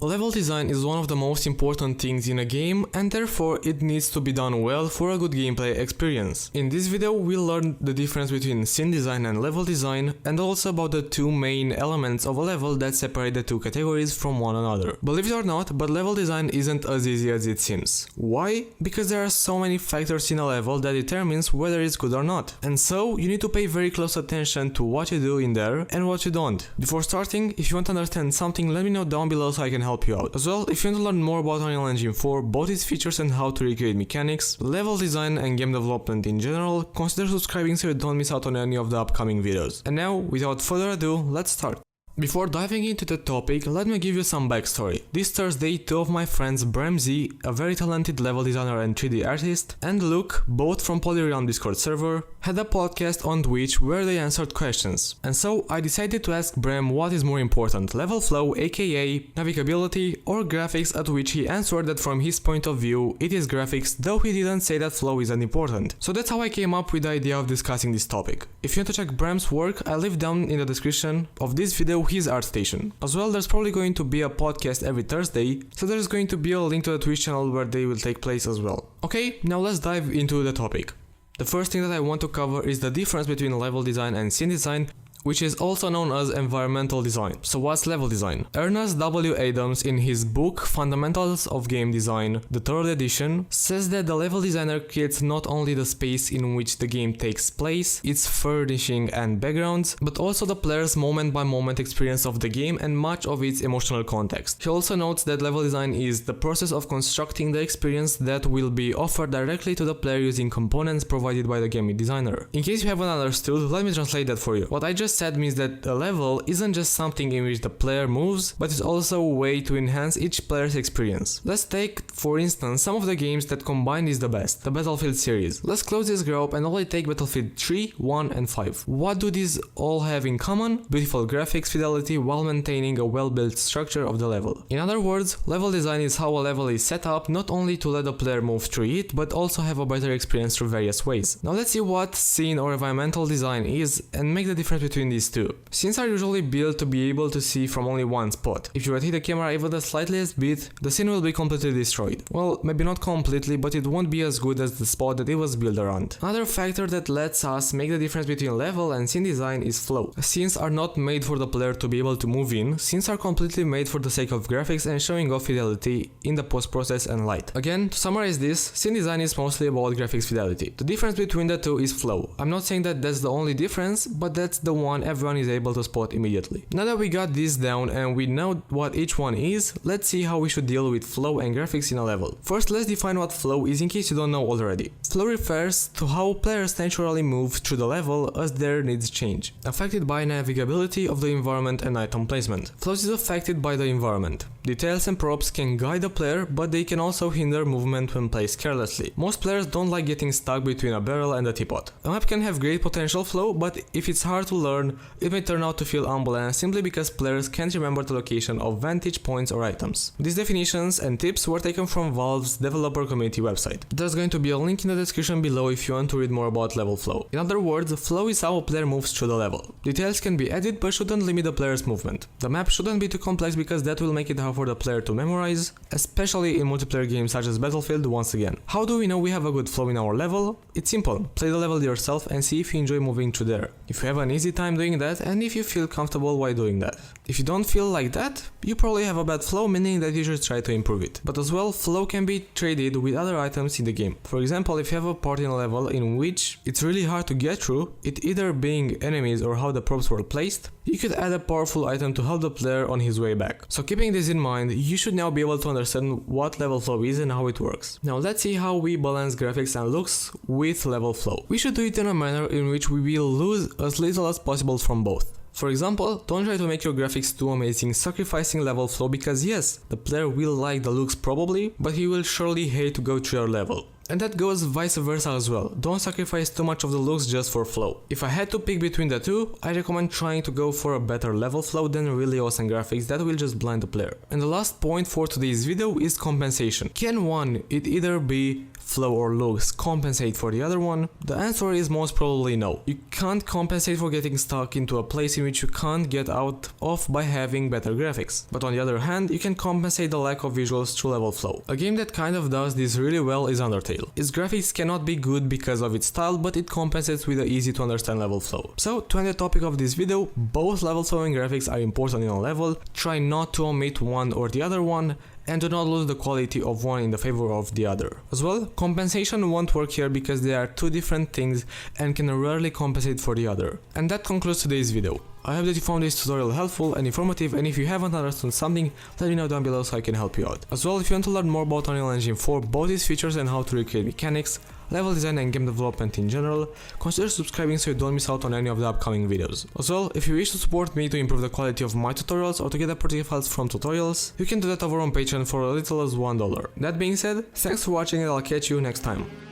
Level design is one of the most important things in a game, and therefore it needs to be done well for a good gameplay experience. In this video we'll learn the difference between scene design and level design, and also about the two main elements of a level that separate the two categories from one another. Believe it or not, but level design isn't as easy as it seems. Why? Because there are so many factors in a level that determines whether it's good or not. And so you need to pay very close attention to what you do in there and what you don't. Before starting, if you want to understand something, let me know down below so I can help you out. As well, if you want to learn more about Unreal Engine 4, both its features and how to recreate mechanics, level design and game development in general, consider subscribing so you don't miss out on any of the upcoming videos. And now, without further ado, let's start. Before diving into the topic, let me give you some backstory. This Thursday, two of my friends, Bramzy, a very talented level designer and 3D artist, and Luke, both from Polyrealm Discord server, had a podcast on Twitch where they answered questions. And so I decided to ask Bram what is more important, level flow aka navigability or graphics, at which he answered that from his point of view it is graphics, though he didn't say that flow isn't important. So that's how I came up with the idea of discussing this topic. If you want to check Bram's work, I leave down in the description of this video his art station. As well, there's probably going to be a podcast every Thursday, so there's going to be a link to the Twitch channel where they will take place as well. Okay, now let's dive into the topic. The first thing that I want to cover is the difference between level design and scene design, which is also known as environmental design. So what's level design? Ernest W. Adams, in his book Fundamentals of Game Design, the 3rd edition, says that the level designer creates not only the space in which the game takes place, its furnishing and backgrounds, but also the player's moment-by-moment experience of the game and much of its emotional context. He also notes that level design is the process of constructing the experience that will be offered directly to the player using components provided by the game designer. In case you haven't understood, let me translate that for you. What I just said means that a level isn't just something in which the player moves, but it's also a way to enhance each player's experience. Let's take, for instance, some of the games that combine is the best, the Battlefield series. Let's close this group and only take Battlefield 3, 1 and 5. What do these all have in common? Beautiful graphics fidelity while maintaining a well-built structure of the level. In other words, level design is how a level is set up not only to let the player move through it, but also have a better experience through various ways. Now let's see what scene or environmental design is and make the difference between these two. Scenes are usually built to be able to see from only one spot. If you rotate the camera even the slightest bit, the scene will be completely destroyed. Well, maybe not completely, but it won't be as good as the spot that it was built around. Another factor that lets us make the difference between level and scene design is flow. Scenes are not made for the player to be able to move in, scenes are completely made for the sake of graphics and showing off fidelity in the post-process and light. Again, to summarize this, scene design is mostly about graphics fidelity. The difference between the two is flow. I'm not saying that that's the only difference, but that's the one everyone is able to spot immediately. Now that we got this down and we know what each one is, let's see how we should deal with flow and graphics in a level. First, let's define what flow is in case you don't know already. Flow refers to how players naturally move through the level as their needs change, affected by navigability of the environment and item placement. Flow is affected by the environment. Details and props can guide the player, but they can also hinder movement when placed carelessly. Most players don't like getting stuck between a barrel and a teapot. A map can have great potential flow, but if it's hard to learn, it may turn out to feel unbalanced simply because players can't remember the location of vantage points or items. These definitions and tips were taken from Valve's developer community website. There's going to be a link in the description below if you want to read more about level flow. In other words, flow is how a player moves through the level. Details can be added but shouldn't limit the player's movement. The map shouldn't be too complex because that will make it hard for the player to memorize, especially in multiplayer games such as Battlefield once again. How do we know we have a good flow in our level? It's simple. Play the level yourself and see if you enjoy moving through there. If you have an easy time doing that and if you feel comfortable while doing that. If you don't feel like that, you probably have a bad flow, meaning that you should try to improve it. But as well, flow can be traded with other items in the game. For example, if you have a part in a level in which it's really hard to get through, it either being enemies or how the props were placed, you could add a powerful item to help the player on his way back. So keeping this in mind, you should now be able to understand what level flow is and how it works. Now let's see how we balance graphics and looks with level flow. We should do it in a manner in which we will lose as little as possible from both. For example, don't try to make your graphics too amazing, sacrificing level flow, because yes, the player will like the looks probably, but he will surely hate to go through your level. And that goes vice versa as well. Don't sacrifice too much of the looks just for flow. If I had to pick between the two, I recommend trying to go for a better level flow than really awesome graphics that will just blind the player. And the last point for today's video is compensation. Can one, it either be flow or looks, compensate for the other one? The answer is most probably no. You can't compensate for getting stuck into a place in which you can't get out of by having better graphics. But on the other hand, you can compensate the lack of visuals through level flow. A game that kind of does this really well is Undertale. Its graphics cannot be good because of its style, but it compensates with an easy to understand level flow. So to end the topic of this video, both level flow and graphics are important in a level. Try not to omit one or the other one, and do not lose the quality of one in the favor of the other. As well, compensation won't work here because they are two different things and can rarely compensate for the other. And that concludes today's video. I hope that you found this tutorial helpful and informative, and if you haven't understood something, let me know down below so I can help you out. As well, if you want to learn more about Unreal Engine 4, both its features and how to recreate mechanics, level design and game development in general, consider subscribing so you don't miss out on any of the upcoming videos. As well, if you wish to support me to improve the quality of my tutorials or to get the project files from tutorials, you can do that over on Patreon for as little as $1. That being said, thanks for watching and I'll catch you next time.